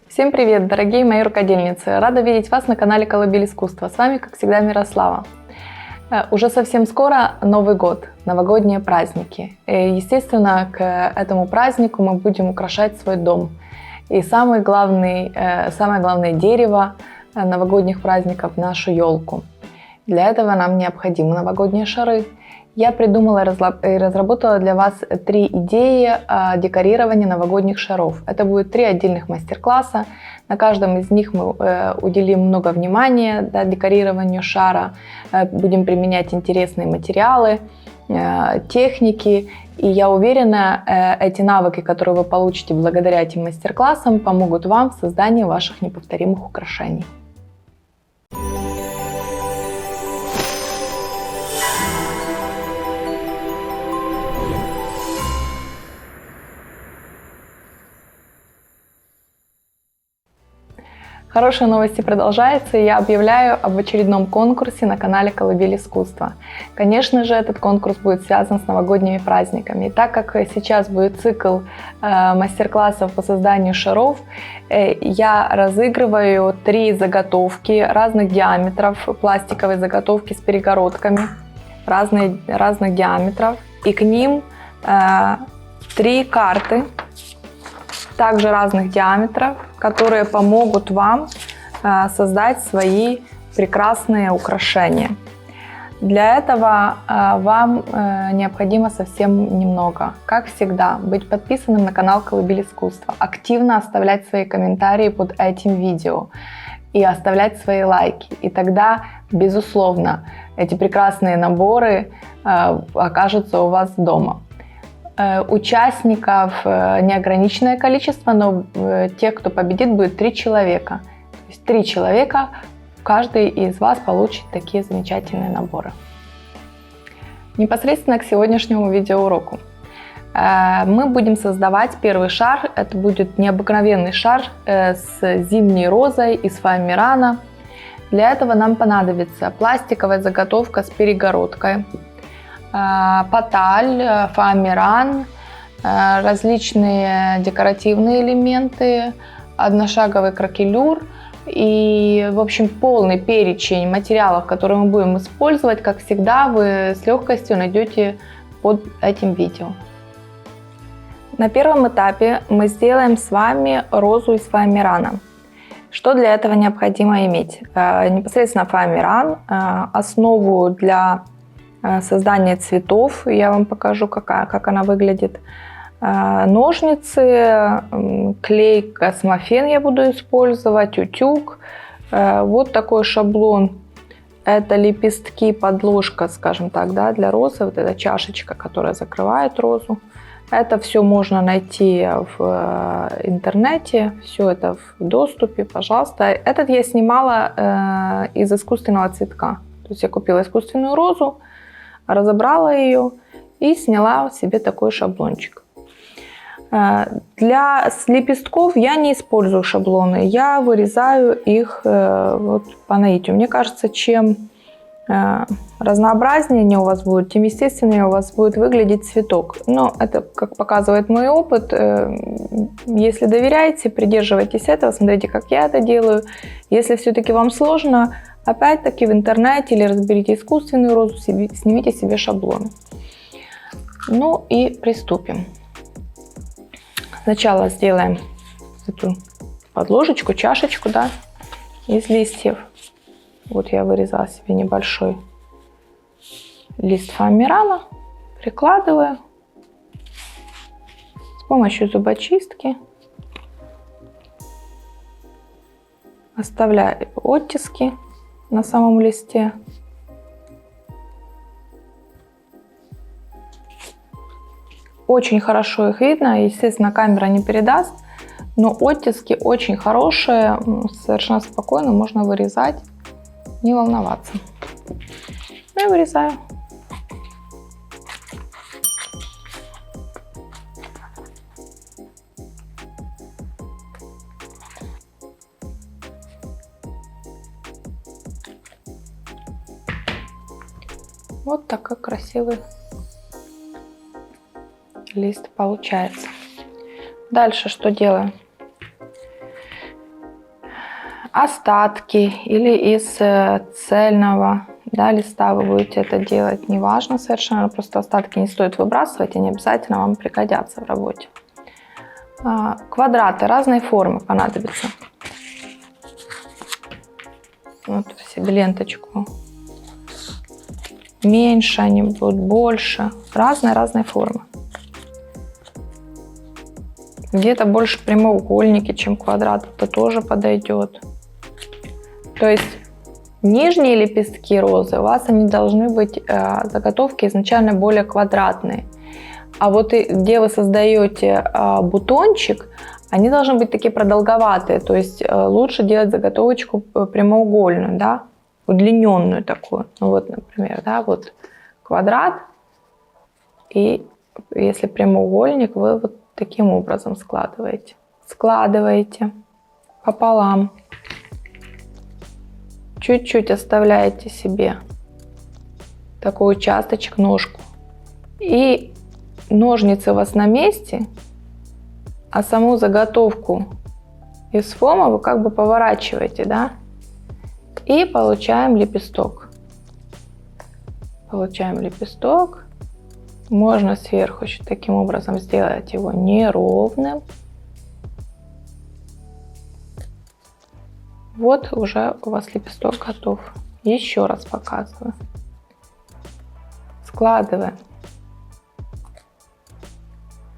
Всем привет, дорогие мои рукодельницы! Рада видеть вас на канале Колыбель искусства. С вами, как всегда, Мирослава. Уже совсем скоро Новый год, новогодние праздники. И, естественно, к этому празднику мы будем украшать свой дом. И самое главное дерево новогодних праздников – нашу елку. Для этого нам необходимы новогодние шары. Я придумала и разработала для вас 3 идеи декорирования новогодних шаров. Это будет 3 отдельных мастер-класса. На каждом из них мы уделим много внимания декорированию шара. Будем применять интересные материалы, техники. И я уверена, эти навыки, которые вы получите благодаря этим мастер-классам, помогут вам в создании ваших неповторимых украшений. Хорошие новости продолжаются, и я объявляю об очередном конкурсе на канале Колыбель искусства. Конечно же, этот конкурс будет связан с новогодними праздниками. И так как сейчас будет цикл мастер-классов по созданию шаров, я разыгрываю 3 заготовки разных диаметров, пластиковые заготовки с перегородками разных диаметров. И к ним 3 карты, также разных диаметров, которые помогут вам создать свои прекрасные украшения. Для этого вам необходимо совсем немного. Как всегда, быть подписанным на канал Колыбель искусства, активно оставлять свои комментарии под этим видео и оставлять свои лайки. И тогда, безусловно, эти прекрасные наборы окажутся у вас дома. Участников неограниченное количество, но тех, кто победит, будет 3 человека. То есть 3 человека, каждый из вас получит такие замечательные наборы. Непосредственно к сегодняшнему видеоуроку. Мы будем создавать первый шар. Это будет необыкновенный шар с зимней розой из фоамирана. Для этого нам понадобится пластиковая заготовка с перегородкой, паталь, фоамиран, различные декоративные элементы, одношаговый кракелюр и, в общем, полный перечень материалов, которые мы будем использовать, как всегда, вы с легкостью найдете под этим видео. На первом этапе мы сделаем с вами розу из фоамирана. Что для этого необходимо иметь? Непосредственно фоамиран, основу для создание цветов, я вам покажу, как она выглядит. Ножницы, клей космофен я буду использовать, утюг. Вот такой шаблон. Это лепестки, подложка, скажем так, да, для розы. Вот эта чашечка, которая закрывает розу. Это все можно найти в интернете, все это в доступе, пожалуйста. Этот я снимала из искусственного цветка. То есть я купила искусственную розу, разобрала ее и сняла себе такой шаблончик. Для лепестков я не использую шаблоны, я вырезаю их вот по наитию. Мне кажется, чем разнообразнее они у вас будут, тем естественнее у вас будет выглядеть цветок. Но это, как показывает мой опыт, если доверяете, придерживайтесь этого, смотрите, как я это делаю. Если все-таки вам сложно, опять-таки в интернете или разберите искусственную розу, снимите себе шаблон. Ну и приступим. Сначала сделаем эту подложечку, чашечку, да, из листьев. Вот я вырезала себе небольшой лист фоамирана, прикладываю с помощью зубочистки, оставляю оттиски на самом листе. Очень хорошо их видно, естественно, камера не передаст, но оттиски очень хорошие, совершенно спокойно можно вырезать, не волноваться. Я вырезаю. Вот такой красивый лист получается. Дальше что делаю? остатки или из цельного, да, листа вы будете это делать, неважно совершенно, просто остатки не стоит выбрасывать, они обязательно вам пригодятся в работе. Квадраты разной формы понадобятся. Вот себе ленточку. Меньше они будут, больше. Разной формы. Где-то больше прямоугольники, чем квадрат. Это тоже подойдет. То есть нижние лепестки розы у вас они должны быть заготовки изначально более квадратные. А вот где вы создаете бутончик, они должны быть такие продолговатые. То есть лучше делать заготовочку прямоугольную, да, удлиненную такую. Ну вот, например, да, вот квадрат. И если прямоугольник, вы вот таким образом складываете. Складываете пополам. Чуть-чуть оставляете себе такой участочек, ножку. И ножницы у вас на месте, а саму заготовку из фома вы как бы поворачиваете, да? И получаем лепесток. Получаем лепесток. Можно сверху еще таким образом сделать его неровным. Вот уже у вас лепесток готов. Еще раз показываю. Складываем.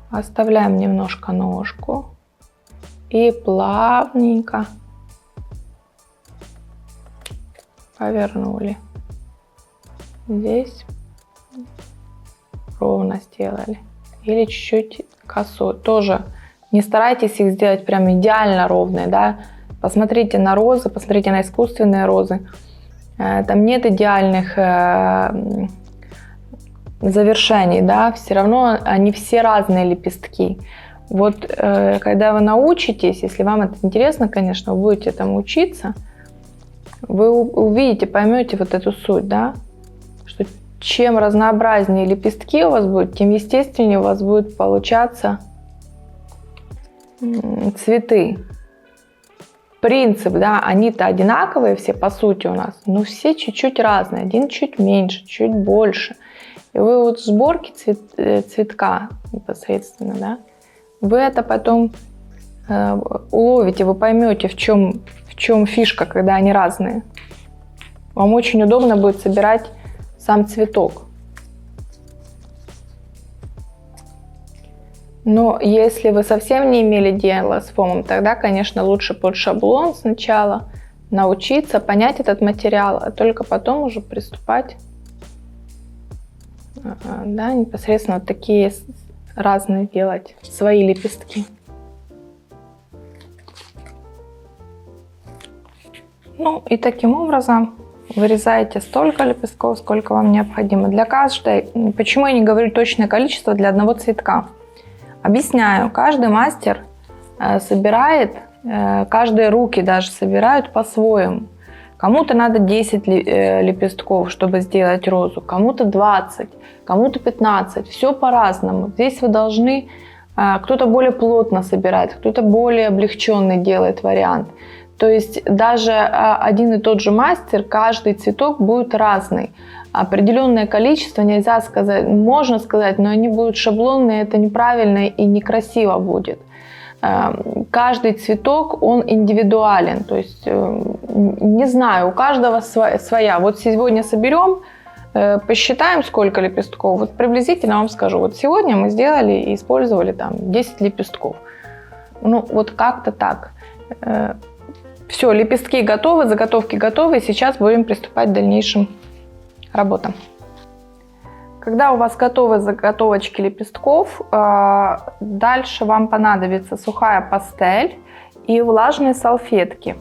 Оставляем немножко ножку. И плавненько повернули. Здесь ровно сделали. Или чуть-чуть косой. Тоже не старайтесь их сделать прям идеально ровные, да. Посмотрите на розы, посмотрите на искусственные розы. Там нет идеальных завершений, да. Все равно они все разные лепестки. Вот когда вы научитесь, если вам это интересно, конечно, вы будете этому учиться, вы увидите, поймете вот эту суть, да, что чем разнообразнее лепестки у вас будут, тем естественнее у вас будут получаться цветы. Принцип, да, они-то одинаковые все по сути у нас, но все чуть-чуть разные. Один чуть меньше, чуть больше. И вы вот в сборке цветка непосредственно, да, вы это потом уловите, вы поймете, в чем фишка, когда они разные. Вам очень удобно будет собирать сам цветок. Но если вы совсем не имели дела с фомом, тогда, конечно, лучше под шаблон сначала научиться, понять этот материал, а только потом уже приступать, да, непосредственно вот такие разные делать свои лепестки. Ну и таким образом вырезаете столько лепестков, сколько вам необходимо. Для каждой, почему я не говорю точное количество для одного цветка? Объясняю, каждый мастер собирает, каждые руки даже собирают по-своему. Кому-то надо 10 лепестков, чтобы сделать розу, кому-то 20, кому-то 15. Все по-разному. Здесь вы должны, кто-то более плотно собирает, кто-то более облегченный делает вариант. То есть даже один и тот же мастер, каждый цветок будет разный. Определенное количество нельзя сказать, можно сказать, но они будут шаблонные, это неправильно и некрасиво будет. Каждый цветок, он индивидуален, то есть, не знаю, у каждого своя. Вот сегодня соберем, посчитаем, сколько лепестков, вот приблизительно вам скажу, вот сегодня мы сделали и использовали там 10 лепестков. Ну, вот как-то так. Все, лепестки готовы, заготовки готовы, сейчас будем приступать к дальнейшим работам. Когда у вас готовы заготовочки лепестков, дальше вам понадобится сухая пастель и влажные салфетки.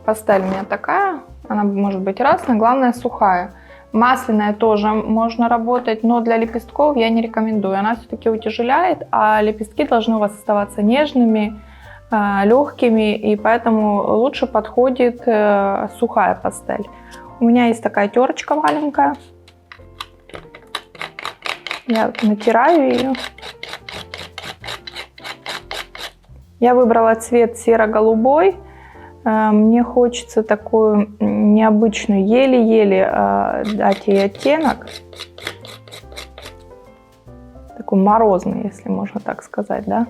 Пастель у меня такая, она может быть разная, главное сухая. Масляная тоже можно работать, но для лепестков я не рекомендую. Она все-таки утяжеляет, а лепестки должны у вас оставаться нежными, легкими, и поэтому лучше подходит сухая пастель. У меня есть такая терочка маленькая. Я натираю ее. Я выбрала цвет серо-голубой. Мне хочется такую необычную, еле-еле дать ей оттенок. Такой морозный, если можно так сказать, да?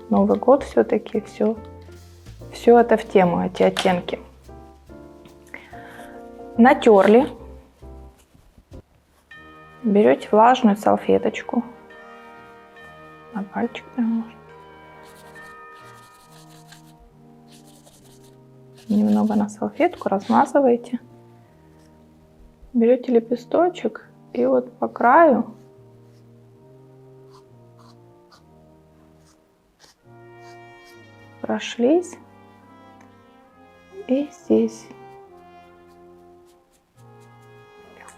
Новый год все-таки, все это в тему, эти оттенки. Натерли. Берете влажную салфеточку. На пальчик прям можно. Немного на салфетку размазываете. Берете лепесточек и вот по краю прошлись. И здесь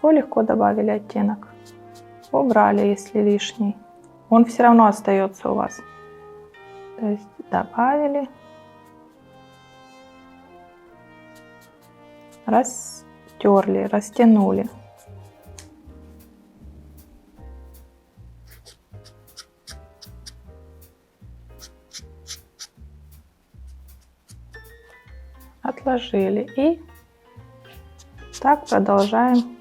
легко добавили оттенок. Убрали, если лишний. Он все равно остается у вас. То есть добавили. Растерли, растянули. Отложили. И так продолжаем.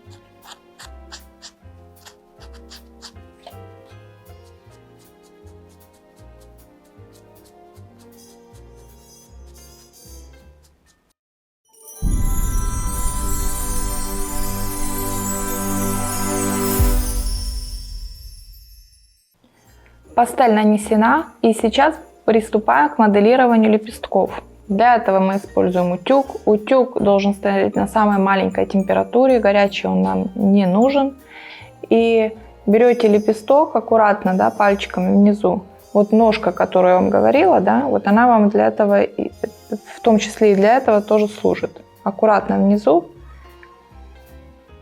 Пастель нанесена, и сейчас приступаем к моделированию лепестков. Для этого мы используем утюг. Утюг должен стоять на самой маленькой температуре, горячий он нам не нужен. И берете лепесток аккуратно, да, пальчиками внизу. Вот ножка, которую я вам говорила, да, вот она вам для этого, в том числе и для этого тоже служит. Аккуратно внизу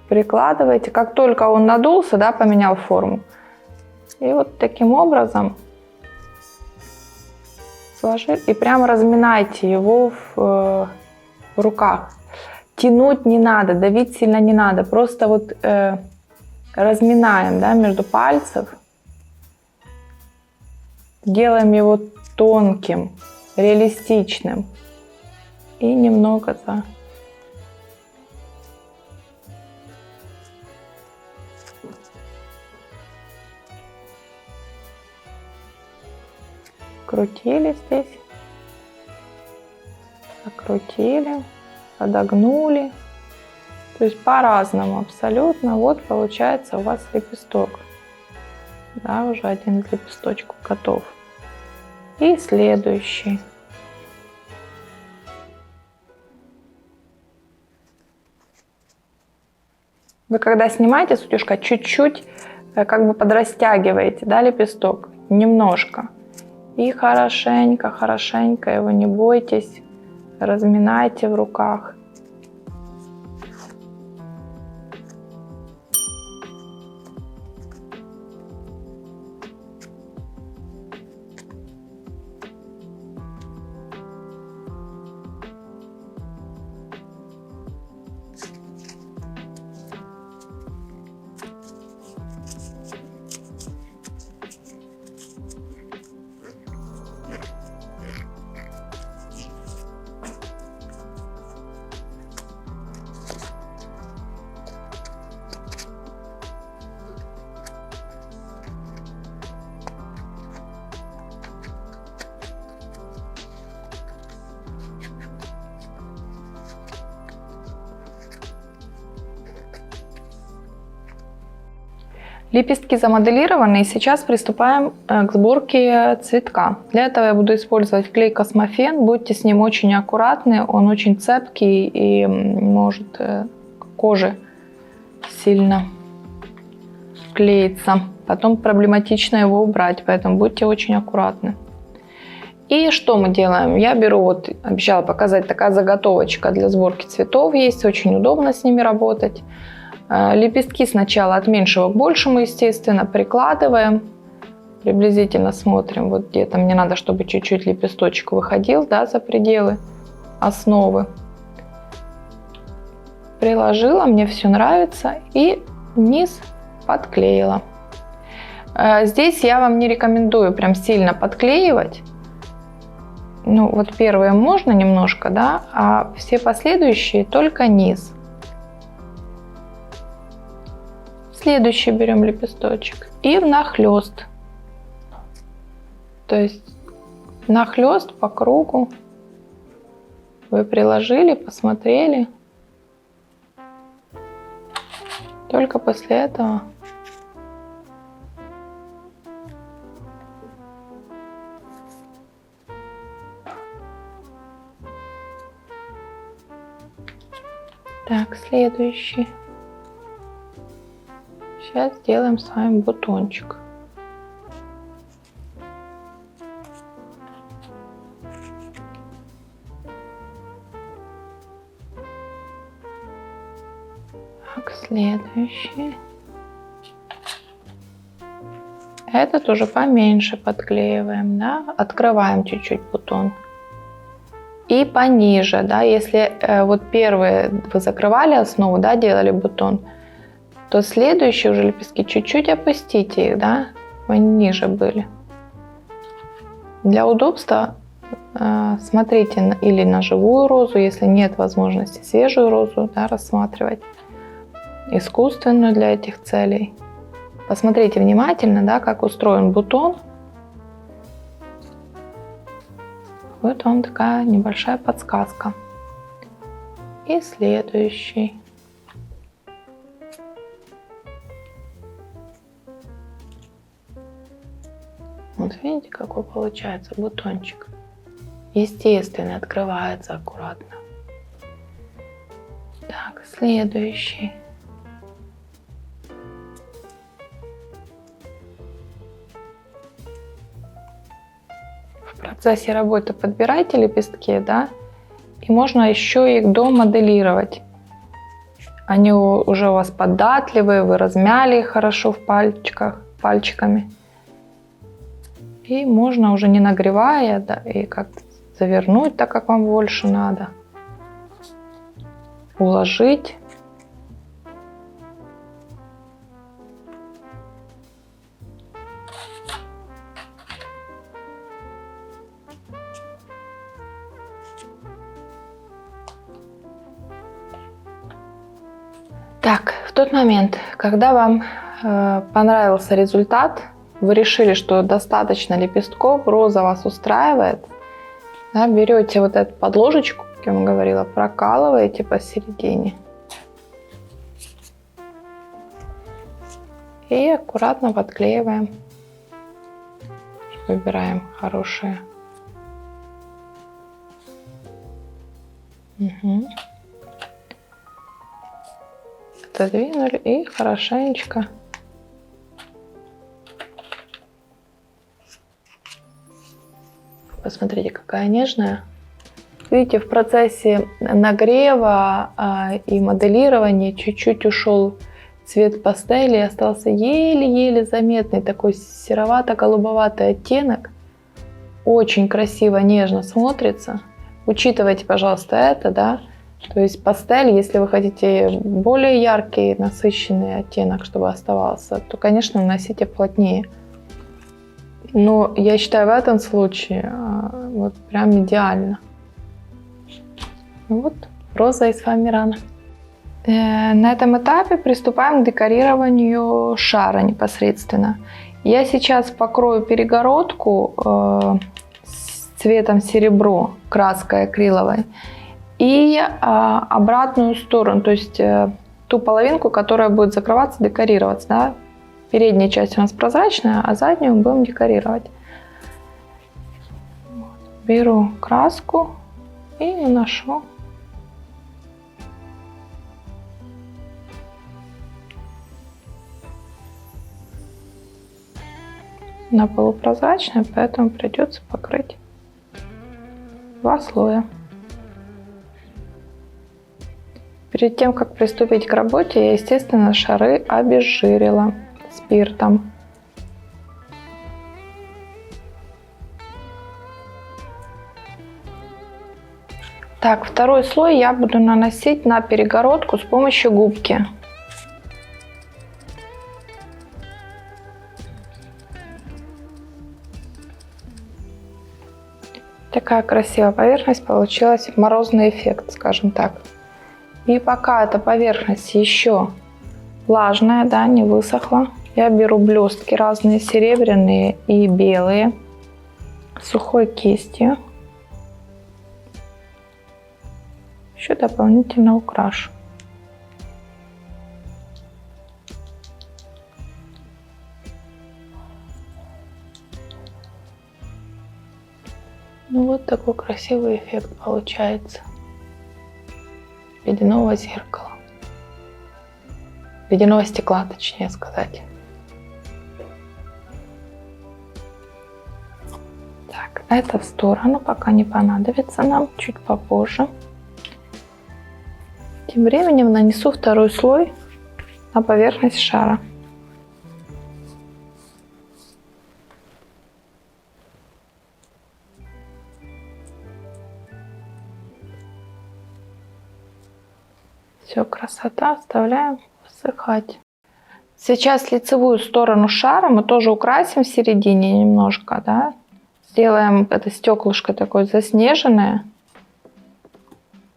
прикладываете. Как только он надулся, да, поменял форму. И вот таким образом сложили и прямо разминайте его в руках. Тянуть не надо, давить сильно не надо. Просто вот разминаем, да, между пальцев. Делаем его тонким, реалистичным. И немного крутили здесь, окрутили, подогнули. То есть по-разному абсолютно. Вот получается у вас лепесток. Да, уже один из лепесточков готов. И следующий. Вы когда снимаете с утюжка, чуть-чуть как бы подрастягиваете, да, лепесток, немножко. И хорошенько, хорошенько его, не бойтесь, разминайте в руках. Лепестки замоделированы, и сейчас приступаем к сборке цветка. Для этого я буду использовать клей Космофен. Будьте с ним очень аккуратны, он очень цепкий и может к коже сильно клеиться. Потом проблематично его убрать, поэтому будьте очень аккуратны. И что мы делаем? Я беру, вот обещала показать, такая заготовочка для сборки цветов есть, очень удобно с ними работать. Лепестки сначала от меньшего к большему, естественно, прикладываем. Приблизительно смотрим, вот где-то мне надо, чтобы чуть-чуть лепесточек выходил, да, за пределы основы. Приложила, мне все нравится, и низ подклеила. Здесь я вам не рекомендую прям сильно подклеивать. Ну, вот первые можно немножко, да, а все последующие только низ. Следующий берем лепесточек и внахлёст. То есть внахлёст по кругу. Вы приложили, посмотрели. Только после этого так, следующий. Сейчас сделаем с вами бутончик. Так, следующий. Этот уже поменьше подклеиваем, да, открываем чуть-чуть бутон. И пониже, да, если вот первые вы закрывали основу, да, делали бутон, то следующие уже лепестки чуть-чуть опустите их, да, ниже были. Для удобства смотрите или на живую розу, если нет возможности свежую розу, да, рассматривать, искусственную для этих целей. Посмотрите внимательно, да, как устроен бутон. Вот вам такая небольшая подсказка. И следующий. Вот видите, какой получается бутончик. Естественно, открывается аккуратно. Так, следующий. В процессе работы подбирайте лепестки, да, и можно еще их домоделировать. Они уже у вас податливые, вы размяли их хорошо в пальчиками. И можно уже не нагревая, да, и как-то завернуть так, как вам больше надо. Уложить. Так, в тот момент, когда вам понравился результат, вы решили, что достаточно лепестков, роза вас устраивает, да, берете вот эту подложечку, как я вам говорила, прокалываете посередине и аккуратно подклеиваем. Выбираем хорошие. Угу. Отодвинули и хорошенечко посмотрите, какая нежная. Видите, в процессе нагрева и моделирования чуть-чуть ушел цвет пастели, остался еле-еле заметный такой серовато-голубоватый оттенок. Очень красиво, нежно смотрится. Учитывайте, пожалуйста, это, да. То есть пастель, если вы хотите более яркий, насыщенный оттенок, чтобы оставался, то, конечно, наносите плотнее. Но я считаю, в этом случае вот прям идеально. Вот, роза из фоамирана. На этом этапе приступаем к декорированию шара непосредственно. Я сейчас покрою перегородку цветом серебро, краской акриловой, и обратную сторону, то есть ту половинку, которая будет закрываться, декорироваться. Да? Передняя часть у нас прозрачная, а заднюю будем декорировать. Беру краску и наношу. Она полупрозрачная, поэтому придется покрыть 2 слоя. Перед тем, как приступить к работе, я, естественно, шары обезжирила спиртом. Так, второй слой я буду наносить на перегородку с помощью губки. такая красивая поверхность получилась, морозный эффект, скажем так. И пока эта поверхность еще влажная, да, не высохла, я беру блестки разные, серебряные и белые, сухой кистью. Еще дополнительно украшу. Ну вот такой красивый эффект получается ледяного зеркала. Ледяного стекла, точнее сказать. Так, это в сторону, пока не понадобится нам, чуть попозже. Тем временем нанесу второй слой на поверхность шара. Все, красота, оставляем высыхать. Сейчас лицевую сторону шара мы тоже украсим в середине немножко, да. Сделаем это стеклышко такое заснеженное.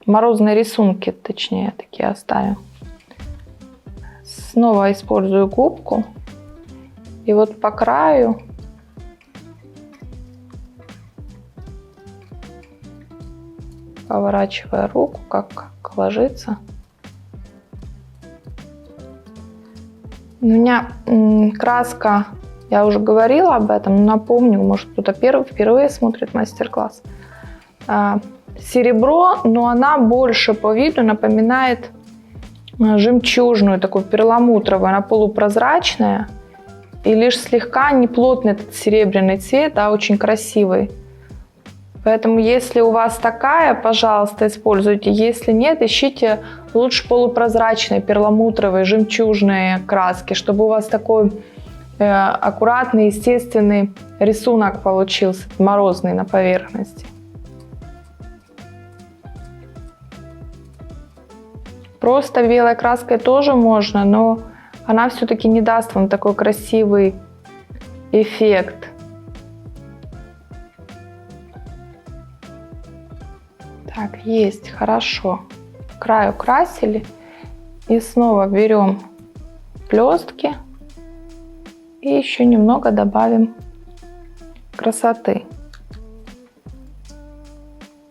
Морозные рисунки, точнее, такие оставим. Снова использую губку. И вот по краю поворачивая руку, как ложится. У меня краска, я уже говорила об этом, но напомню, может кто-то впервые смотрит мастер-класс. Серебро, но она больше по виду напоминает жемчужную, такую перламутровую, она полупрозрачная и лишь слегка неплотный этот серебряный цвет, да, очень красивый. Поэтому если у вас такая, пожалуйста, используйте. Если нет, ищите лучше полупрозрачные, перламутровые, жемчужные краски, чтобы у вас такой аккуратный, естественный рисунок получился, морозный на поверхности. Просто белой краской тоже можно, но она все-таки не даст вам такой красивый эффект. Так, есть, хорошо. Край украсили. И снова берем блестки и еще немного добавим красоты.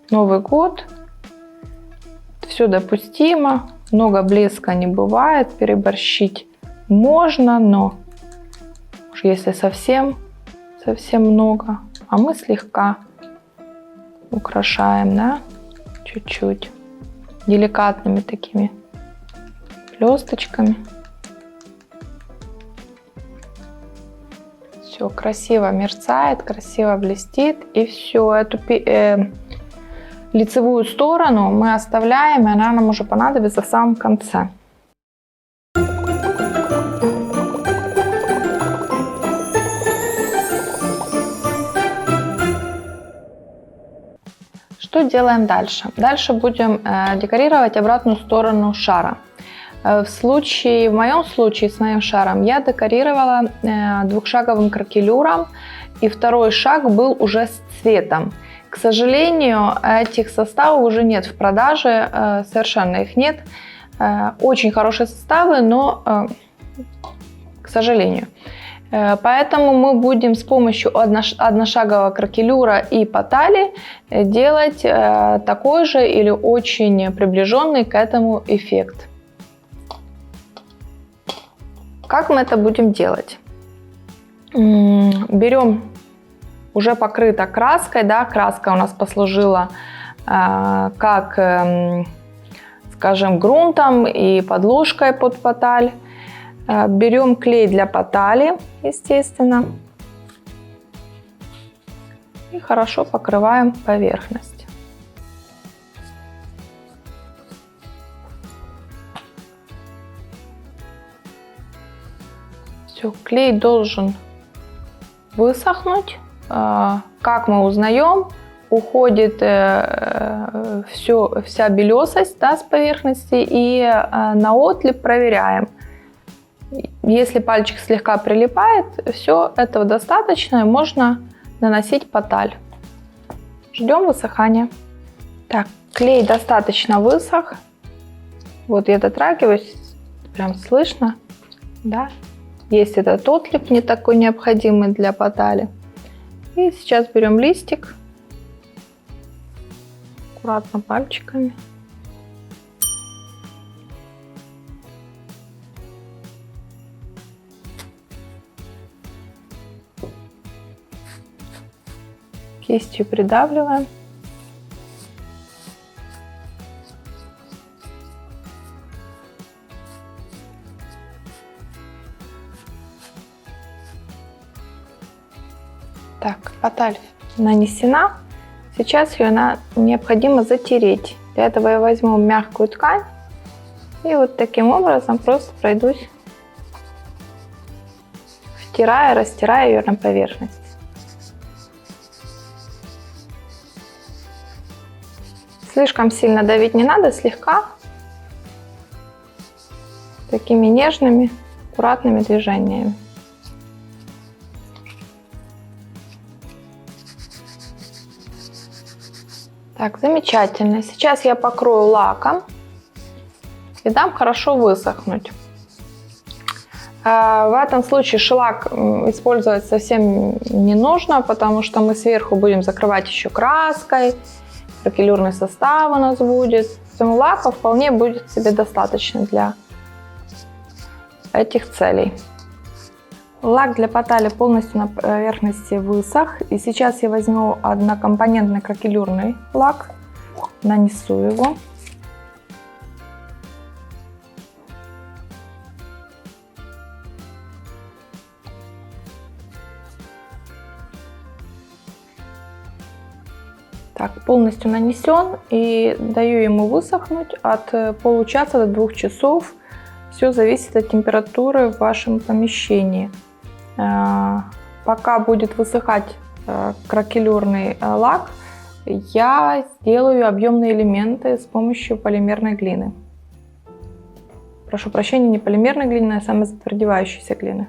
Новый год. Все допустимо. Много блеска не бывает. Переборщить можно, но уж если совсем много, а мы слегка украшаем, да? Чуть-чуть деликатными такими блесточками. Все красиво мерцает, красиво блестит. И все, эту лицевую сторону мы оставляем, и она нам уже понадобится в самом конце. Что делаем дальше? Дальше будем декорировать обратную сторону шара. В моем случае с моим шаром я декорировала двухшаговым кракелюром, и второй шаг был уже с цветом. К сожалению, этих составов уже нет в продаже, совершенно их нет. Очень хорошие составы, но к сожалению. Поэтому мы будем с помощью одношагового кракелюра и патали делать такой же или очень приближенный к этому эффект. Как мы это будем делать? Берем уже покрыто краской, да, краска у нас послужила как, скажем, грунтом и подложкой под паталь. Берем клей для патали, естественно, и хорошо покрываем поверхность. Все, клей должен высохнуть. Как мы узнаем, уходит вся белесость, да, с поверхности, и на отлип проверяем. Если пальчик слегка прилипает, все этого достаточно, и можно наносить паталь. Ждем высыхания. Так, клей достаточно высох. Вот я дотрагиваюсь, прям слышно, да? Есть этот отлип не такой необходимый для батали. И сейчас берем листик, аккуратно пальчиками. Кистью придавливаем. Так, баталь нанесена. Сейчас ее необходимо затереть. Для этого я возьму мягкую ткань и вот таким образом просто пройдусь, втирая, растирая ее на поверхность. Слишком сильно давить не надо, слегка, такими нежными, аккуратными движениями. Так, замечательно. Сейчас я покрою лаком и дам хорошо высохнуть. В этом случае шелак использовать совсем не нужно, потому что мы сверху будем закрывать еще краской, кракелюрный состав у нас будет. Поэтому лака вполне будет себе достаточно для этих целей. Лак для батали полностью на поверхности высох. И сейчас я возьму однокомпонентный кракелюрный лак, нанесу его. Так, полностью нанесен и даю ему высохнуть от получаса до 2 часов. Все зависит от температуры в вашем помещении. Пока будет высыхать кракелюрный лак, я сделаю объемные элементы с помощью полимерной глины. Прошу прощения, не полимерной глины, а самозатвердевающейся глины.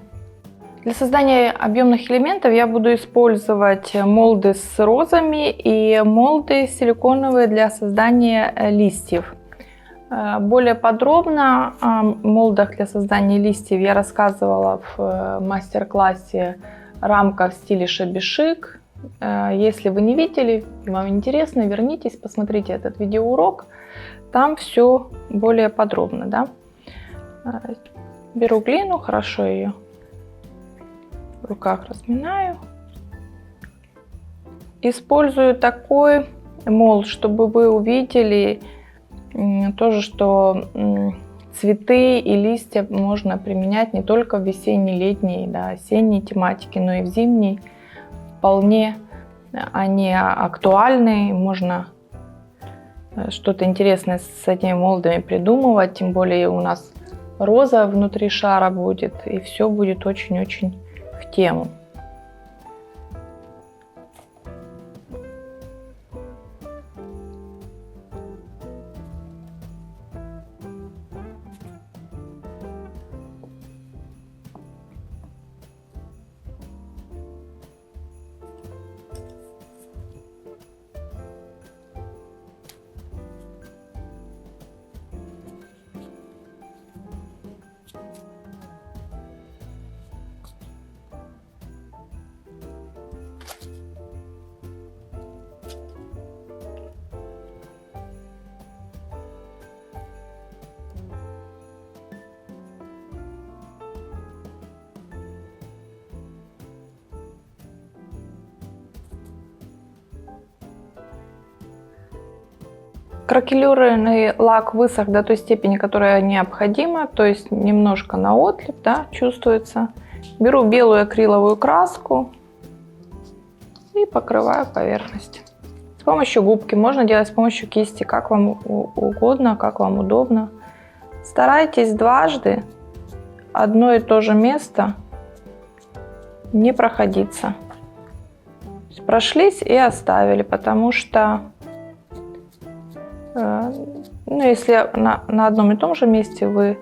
Для создания объемных элементов я буду использовать молды с розами и молды силиконовые для создания листьев. Более подробно о молдах для создания листьев я рассказывала в мастер-классе «Рамка в стиле шабби-шик». Если вы не видели, вам интересно, вернитесь, посмотрите этот видеоурок. Там все более подробно. Да? Беру глину, хорошо ее в руках разминаю. Использую такой молд, чтобы вы увидели тоже, что цветы и листья можно применять не только в весенней, летней, да, осенней тематике, но и в зимней. Вполне они актуальны, можно что-то интересное с этими молдами придумывать, тем более у нас роза внутри шара будет, и все будет очень-очень в тему. Кракелюрный лак высох до той степени, которая необходима, то есть немножко на отлип, да, чувствуется. Беру белую акриловую краску и покрываю поверхность. С помощью губки, можно делать с помощью кисти, как вам угодно, как вам удобно. Старайтесь дважды одно и то же место не проходиться. Прошлись и оставили, потому что если на одном и том же месте вы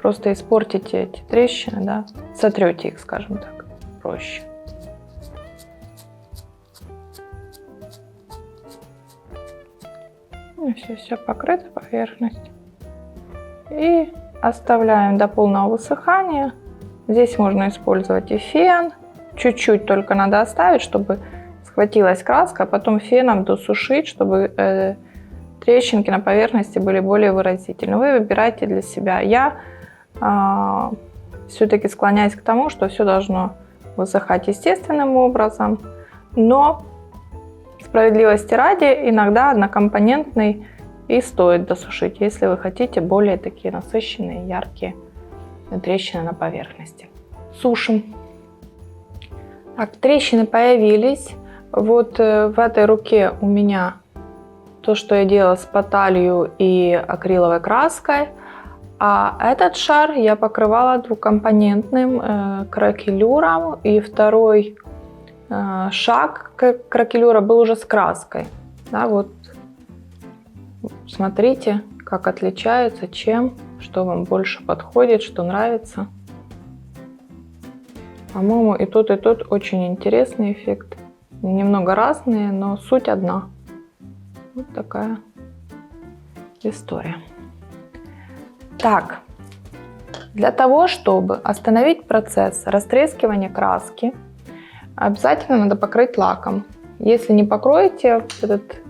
просто испортите эти трещины, да, сотрете их, скажем так, проще. Все покрыта поверхность. И оставляем до полного высыхания. Здесь можно использовать и фен. Чуть-чуть только надо оставить, чтобы схватилась краска, а потом феном досушить, чтобы трещинки на поверхности были более выразительны. Вы выбираете для себя. Я все-таки склоняюсь к тому, что все должно высыхать естественным образом, но справедливости ради иногда однокомпонентный и стоит досушить, если вы хотите более такие насыщенные, яркие трещины на поверхности. Сушим. Так, трещины появились. Вот в этой руке у меня то, что я делала с поталью и акриловой краской. А этот шар я покрывала двухкомпонентным кракелюром. И второй шаг кракелюра был уже с краской. Да, вот смотрите, как отличается, чем, что вам больше подходит, что нравится. По-моему, и тот очень интересный эффект. Немного разные, но суть одна. Вот такая история. Так, для того, чтобы остановить процесс растрескивания краски, обязательно надо покрыть лаком. Если не покроете, этот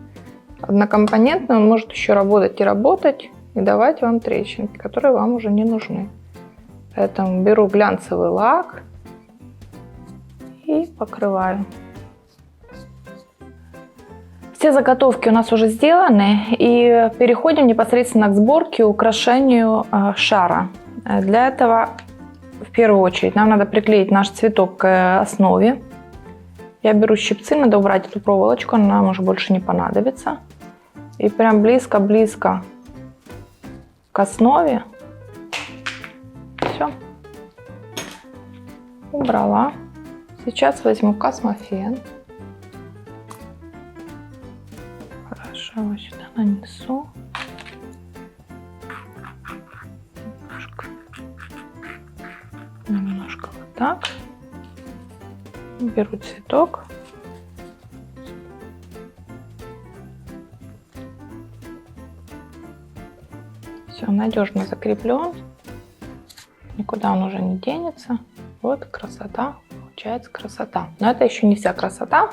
однокомпонентный, он может еще работать и давать вам трещинки, которые вам уже не нужны. Поэтому беру глянцевый лак и покрываю. Все заготовки у нас уже сделаны, и переходим непосредственно к сборке и украшению шара. Для этого в первую очередь нам надо приклеить наш цветок к основе. Я беру щипцы, надо убрать эту проволочку, она нам уже больше не понадобится. И прям близко-близко к основе. Все. Убрала. Сейчас возьму космофен. Хорошо, вот сюда нанесу. Немножко вот так. Беру цветок. Все, надежно закреплен. Никуда он уже не денется. Вот красота. Получается красота. Но это еще не вся красота.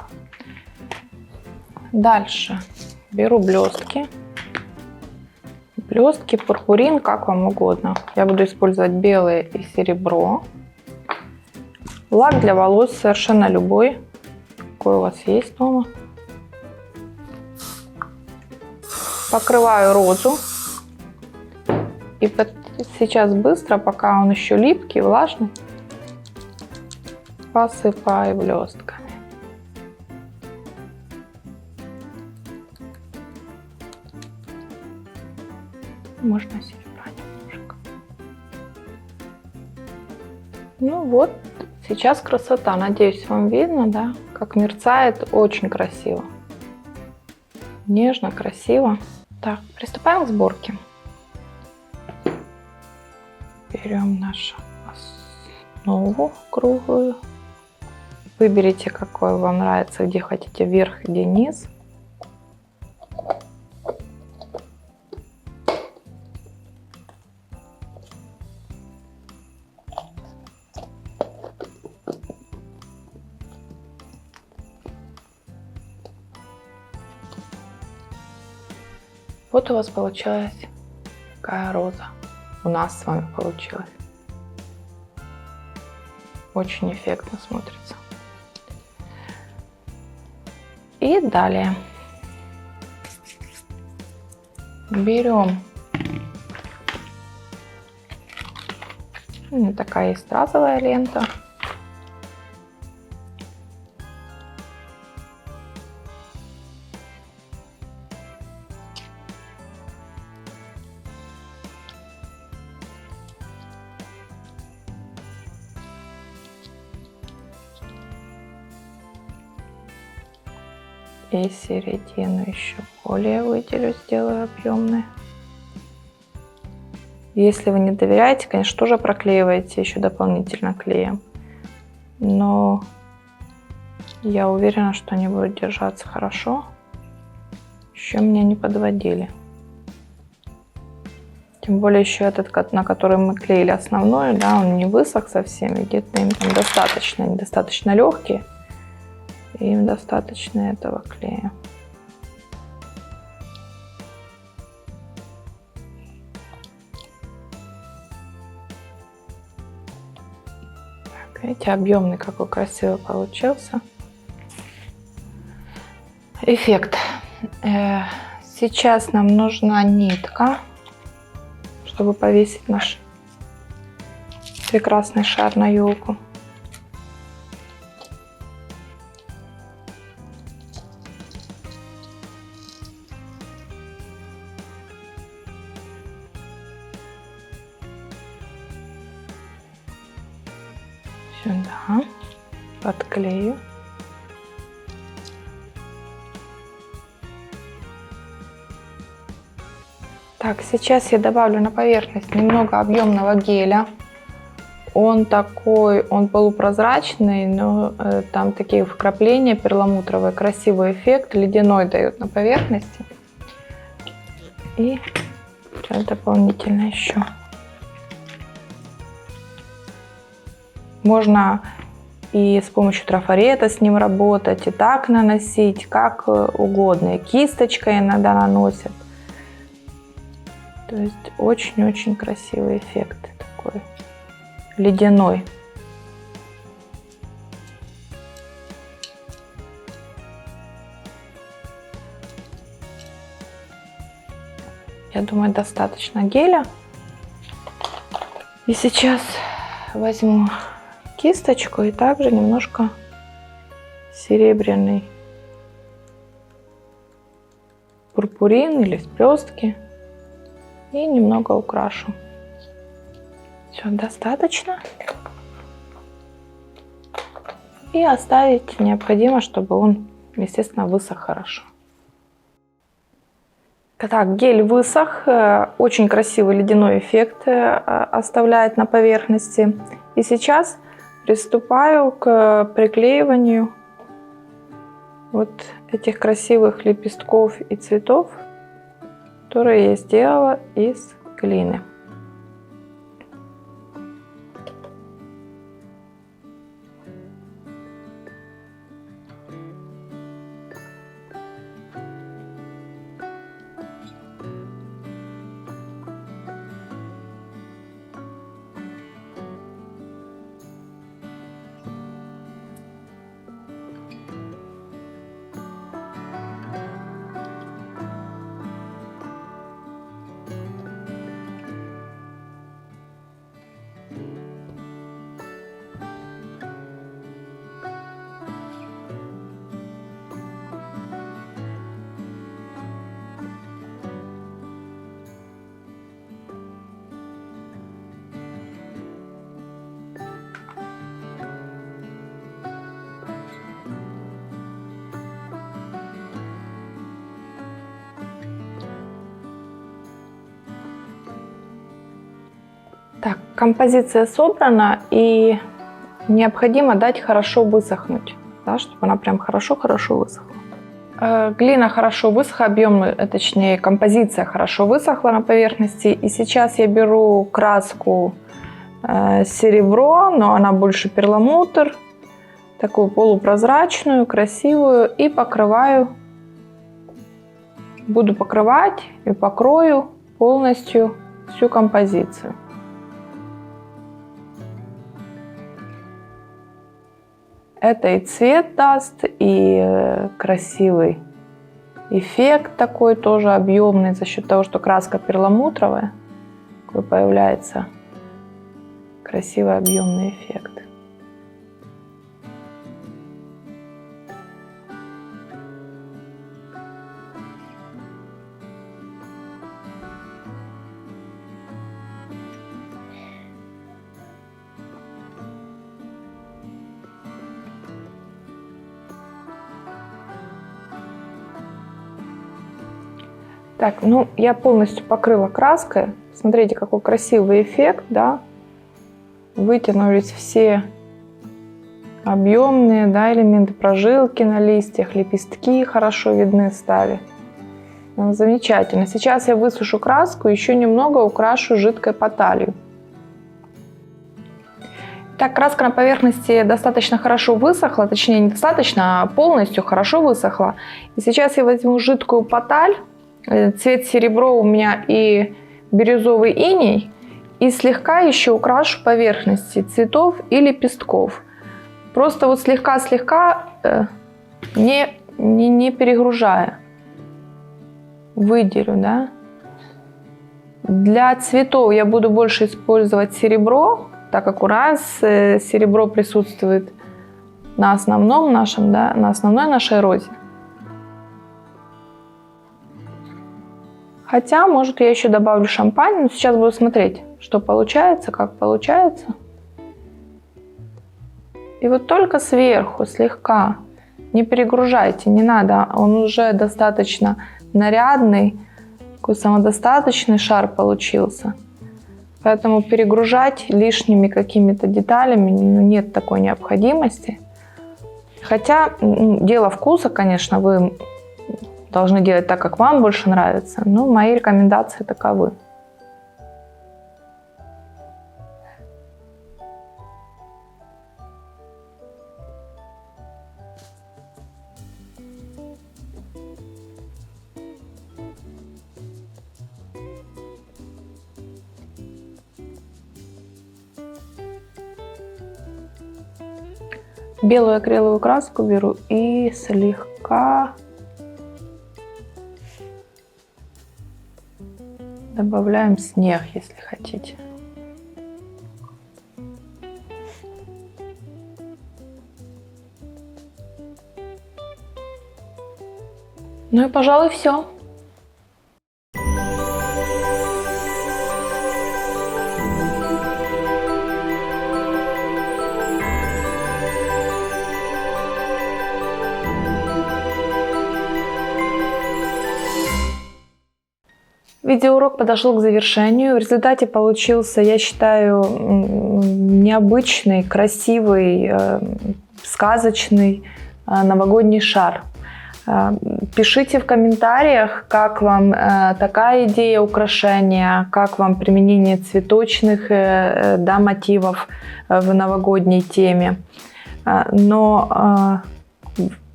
Дальше беру блестки. Блестки, пурпурин, как вам угодно. Я буду использовать белое и серебро. Лак для волос совершенно любой, какой у вас есть дома. Покрываю розу. И сейчас быстро, пока он еще липкий, влажный, посыпаю блестками. Можно серебра немножко. Ну вот, сейчас красота. Надеюсь, вам видно, да, как мерцает, очень красиво. Нежно, красиво. Так, приступаем к сборке. Берем нашу основу круглую. Выберите, какой вам нравится, где хотите, вверх, где низ. Вот у вас получилась такая роза. У нас с вами получилось. Очень эффектно смотрится. И далее берем, такая есть стразовая лента. И середину еще более выделю, сделаю объемной. Если вы не доверяете, конечно, тоже проклеиваете еще дополнительно клеем. Но я уверена, что они будут держаться хорошо. еще меня не подводили. Тем более еще этот, на который мы клеили основной, да, он не высох совсем, где-то им там достаточно, они достаточно легкие, и им достаточно этого клея. Так, видите, объемный какой красивый получился эффект. Сейчас нам нужна нитка, чтобы повесить наш прекрасный шар на елку. Сюда подклею. Так, сейчас я добавлю на поверхность немного объемного геля. Он такой, он полупрозрачный, но там такие вкрапления перламутровые, красивый эффект, ледяной дает на поверхности. И сейчас дополнительно еще. Можно и с помощью трафарета с ним работать, и так наносить, как угодно. И кисточкой иногда наносят. То есть очень-очень красивый эффект такой ледяной. Я думаю, достаточно геля. И сейчас возьму кисточку и также немножко серебряный пурпурин или сплестки. И немного украшу. Все, достаточно. И оставить необходимо, чтобы он, естественно, высох хорошо. Так, гель высох. Очень красивый ледяной эффект оставляет на поверхности. И сейчас приступаю к приклеиванию вот этих красивых лепестков и цветов, которые я сделала из глины. Так, композиция собрана, и необходимо дать хорошо высохнуть, да, чтобы она прям хорошо-хорошо высохла. Глина хорошо высохла, точнее композиция хорошо высохла на поверхности. И сейчас я беру краску серебро, но она больше перламутр, такую полупрозрачную, красивую, и покрываю. Буду покрывать и покрою полностью всю композицию. Это и цвет даст, и красивый эффект такой тоже объемный за счет того, что краска перламутровая, такой появляется красивый объемный эффект. Так, ну я полностью покрыла краской. Смотрите, какой красивый эффект, да? Вытянулись все объемные, да, элементы, прожилки на листьях, лепестки хорошо видны стали. Замечательно. Сейчас я высушу краску, еще немного украшу жидкой поталью. Так, краска на поверхности достаточно хорошо высохла, точнее не достаточно, а полностью хорошо высохла. И сейчас я возьму жидкую поталь, цвет серебро у меня и бирюзовый иней, и слегка еще украшу поверхности цветов и лепестков. Просто вот слегка-слегка, не перегружая. Выделю, да. Для цветов я буду больше использовать серебро, так как у нас серебро присутствует на основном нашем, да, на основной нашей розе. Хотя, может, я еще добавлю шампань, но сейчас буду смотреть, что получается, как получается. И вот только сверху слегка, не перегружайте, не надо, он уже достаточно нарядный, такой самодостаточный шар получился. Поэтому перегружать лишними какими-то деталями нет такой необходимости. Хотя дело вкуса, конечно, вы должны делать так, как вам больше нравится. Но мои рекомендации таковы. Белую акриловую краску беру и слегка добавляем снег, если хотите. Ну и, пожалуй, все. Видеоурок подошел к завершению. В результате получился, я считаю, необычный, красивый, сказочный новогодний шар. Пишите в комментариях, как вам такая идея украшения, как вам применение цветочных, да, мотивов в новогодней теме. Но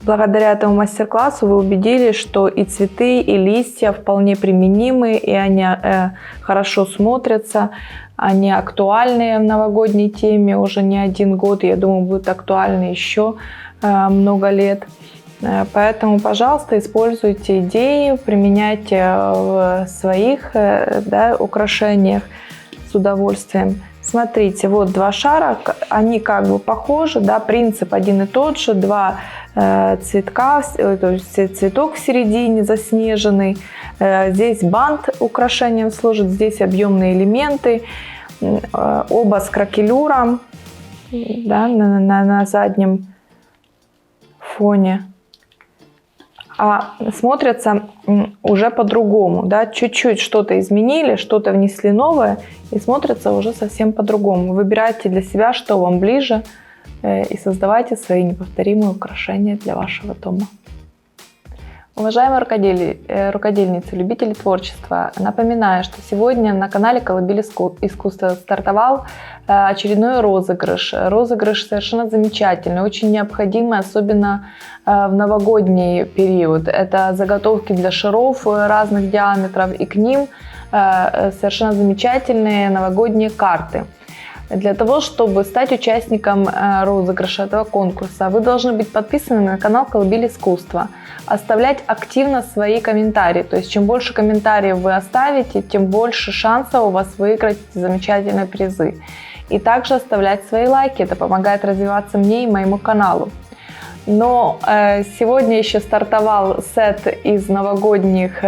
благодаря этому мастер-классу вы убедились, что и цветы, и листья вполне применимы, и они хорошо смотрятся, они актуальны в новогодней теме уже не один год, я думаю, будут актуальны еще много лет. Поэтому, пожалуйста, используйте идеи, применяйте в своих, да, украшениях с удовольствием. Смотрите, вот два шара, они как бы похожи, да, принцип один и тот же, два цветка, то есть цветок в середине заснеженный, здесь бант украшением служит, здесь объемные элементы, оба с кракелюром, да, на заднем фоне. А смотрятся уже по-другому, да, чуть-чуть что-то изменили, что-то внесли новое, и смотрятся уже совсем по-другому. Выбирайте для себя, что вам ближе, и создавайте свои неповторимые украшения для вашего дома. Уважаемые рукодельницы, любители творчества, напоминаю, что сегодня на канале Колыбель искусства стартовал очередной розыгрыш. Розыгрыш совершенно замечательный, очень необходимый, особенно в новогодний период. Это заготовки для шаров разных диаметров, и к ним совершенно замечательные новогодние карты. Для того, чтобы стать участником розыгрыша этого конкурса, вы должны быть подписаны на канал Колыбель искусства, оставлять активно свои комментарии. То есть, чем больше комментариев вы оставите, тем больше шансов у вас выиграть замечательные призы. И также оставлять свои лайки, это помогает развиваться мне и моему каналу. Но сегодня еще стартовал сет из новогодних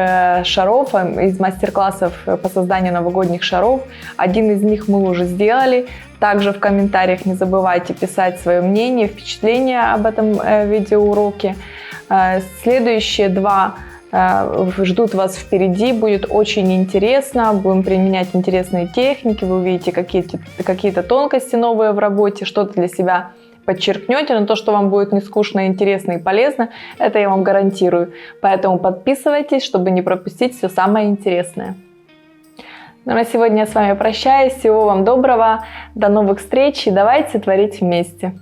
шаров, из мастер-классов по созданию новогодних шаров. Один из них мы уже сделали. Также в комментариях не забывайте писать свое мнение, впечатления об этом видеоуроке. Следующие два ждут вас впереди, будет очень интересно, будем применять интересные техники, вы увидите какие-то тонкости новые в работе, что-то для себя подчеркнете, но то, что вам будет не скучно, интересно и полезно, это я вам гарантирую. Поэтому подписывайтесь, чтобы не пропустить все самое интересное. Ну, на сегодня я с вами прощаюсь. Всего вам доброго, до новых встреч и давайте творить вместе.